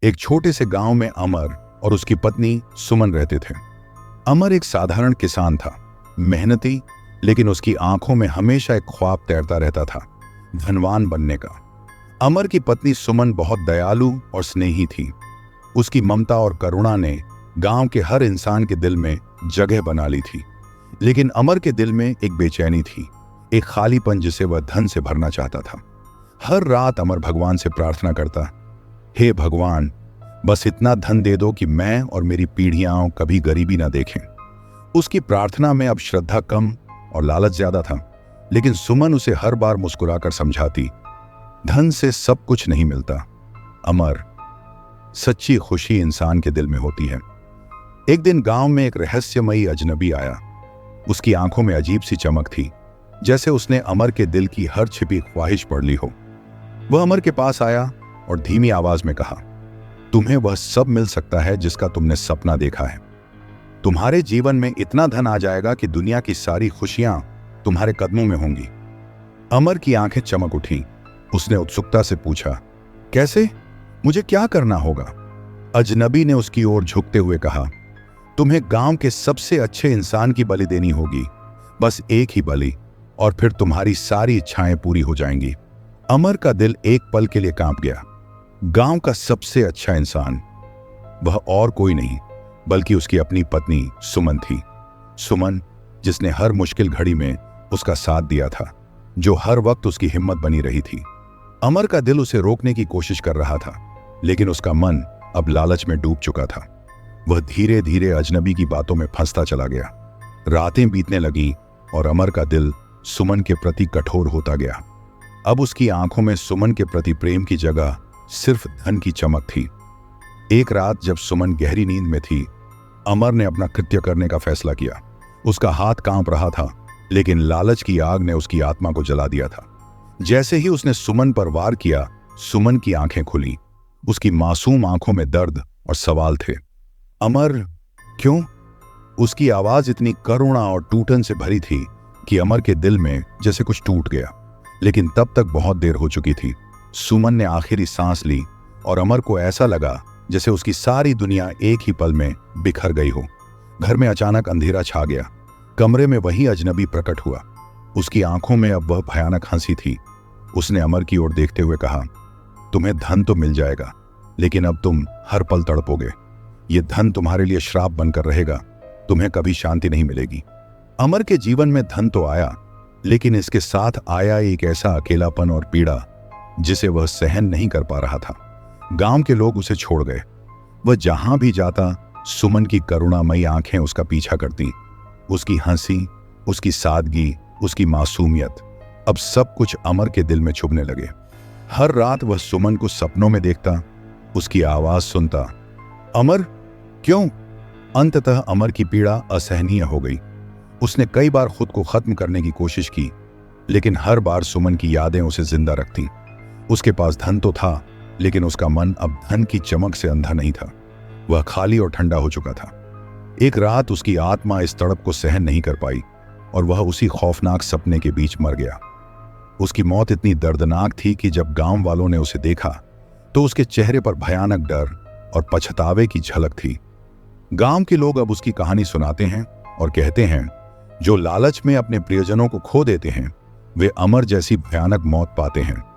एक छोटे से गांव में अमर और उसकी पत्नी सुमन रहते थे। अमर एक साधारण किसान था, मेहनती, लेकिन उसकी आंखों में हमेशा एक ख्वाब तैरता रहता था, धनवान बनने का। अमर की पत्नी सुमन बहुत दयालु और स्नेही थी। उसकी ममता और करुणा ने गांव के हर इंसान के दिल में जगह बना ली थी। लेकिन अमर के दिल में एक बेचैनी थी, एक खालीपन जिसे वह धन से भरना चाहता था। हर रात अमर भगवान से प्रार्थना करता, हे भगवान, बस इतना धन दे दो कि मैं और मेरी पीढ़ियां कभी गरीबी ना देखें। उसकी प्रार्थना में अब श्रद्धा कम और लालच ज्यादा था, लेकिन सुमन उसे हर बार मुस्कुराकर समझाती, धन से सब कुछ नहीं मिलता अमर, सच्ची खुशी इंसान के दिल में होती है। एक दिन गांव में एक रहस्यमयी अजनबी आया। उसकी आंखों में अजीब सी चमक थी, जैसे उसने अमर के दिल की हर छिपी ख्वाहिश पढ़ ली हो। वह अमर के पास आया और धीमी आवाज में कहा, तुम्हें वह सब मिल सकता है जिसका तुमने सपना देखा है। तुम्हारे जीवन में इतना धन आ जाएगा कि दुनिया की सारी खुशियां तुम्हारे कदमों में होंगी। अमर की आंखें चमक उठी। उसने उत्सुकता से पूछा, कैसे? मुझे क्या करना होगा? अजनबी ने उसकी ओर झुकते हुए कहा, तुम्हें गांव के सबसे अच्छे इंसान की बलि देनी होगी, बस एक ही बलि, और फिर तुम्हारी सारी इच्छाएं पूरी हो जाएंगी। अमर का दिल एक पल के लिए कांप गया। गांव का सबसे अच्छा इंसान, वह और कोई नहीं बल्कि उसकी अपनी पत्नी सुमन थी। सुमन, जिसने हर मुश्किल घड़ी में उसका साथ दिया था, जो हर वक्त उसकी हिम्मत बनी रही थी। अमर का दिल उसे रोकने की कोशिश कर रहा था, लेकिन उसका मन अब लालच में डूब चुका था। वह धीरे धीरे अजनबी की बातों में फंसता चला गया। रातें बीतने लगी और अमर का दिल सुमन के प्रति कठोर होता गया। अब उसकी आंखों में सुमन के प्रति प्रेम की जगह सिर्फ धन की चमक थी। एक रात जब सुमन गहरी नींद में थी, अमर ने अपना कृत्य करने का फैसला किया। उसका हाथ कांप रहा था, लेकिन लालच की आग ने उसकी आत्मा को जला दिया था। जैसे ही उसने सुमन पर वार किया, सुमन की आंखें खुली। उसकी मासूम आंखों में दर्द और सवाल थे। अमर, क्यों? उसकी आवाज इतनी करुणा और टूटन से भरी थी कि अमर के दिल में जैसे कुछ टूट गया। लेकिन तब तक बहुत देर हो चुकी थी। सुमन ने आखिरी सांस ली और अमर को ऐसा लगा जैसे उसकी सारी दुनिया एक ही पल में बिखर गई हो। घर में अचानक अंधेरा छा गया। कमरे में वही अजनबी प्रकट हुआ। उसकी आंखों में अब वह भयानक हंसी थी। उसने अमर की ओर देखते हुए कहा, तुम्हें धन तो मिल जाएगा, लेकिन अब तुम हर पल तड़पोगे। ये धन तुम्हारे लिए श्राप बनकर रहेगा। तुम्हें कभी शांति नहीं मिलेगी। अमर के जीवन में धन तो आया, लेकिन इसके साथ आया एक ऐसा अकेलापन और पीड़ा जिसे वह सहन नहीं कर पा रहा था। गांव के लोग उसे छोड़ गए। वह जहां भी जाता, सुमन की करुणामयी आंखें उसका पीछा करती। उसकी हंसी, उसकी सादगी, उसकी मासूमियत, अब सब कुछ अमर के दिल में चुभने लगे। हर रात वह सुमन को सपनों में देखता, उसकी आवाज सुनता, अमर, क्यों? अंततः अमर की पीड़ा असहनीय हो गई। उसने कई बार खुद को खत्म करने की कोशिश की, लेकिन हर बार सुमन की यादें उसे जिंदा रखती। उसके पास धन तो था, लेकिन उसका मन अब धन की चमक से अंधा नहीं था। वह खाली और ठंडा हो चुका था। एक रात उसकी आत्मा इस तड़प को सहन नहीं कर पाई और वह उसी खौफनाक सपने के बीच मर गया। उसकी मौत इतनी दर्दनाक थी कि जब गांव वालों ने उसे देखा तो उसके चेहरे पर भयानक डर और पछतावे की झलक थी। गांव के लोग अब उसकी कहानी सुनाते हैं और कहते हैं, जो लालच में अपने प्रियजनों को खो देते हैं, वे अमर जैसी भयानक मौत पाते हैं।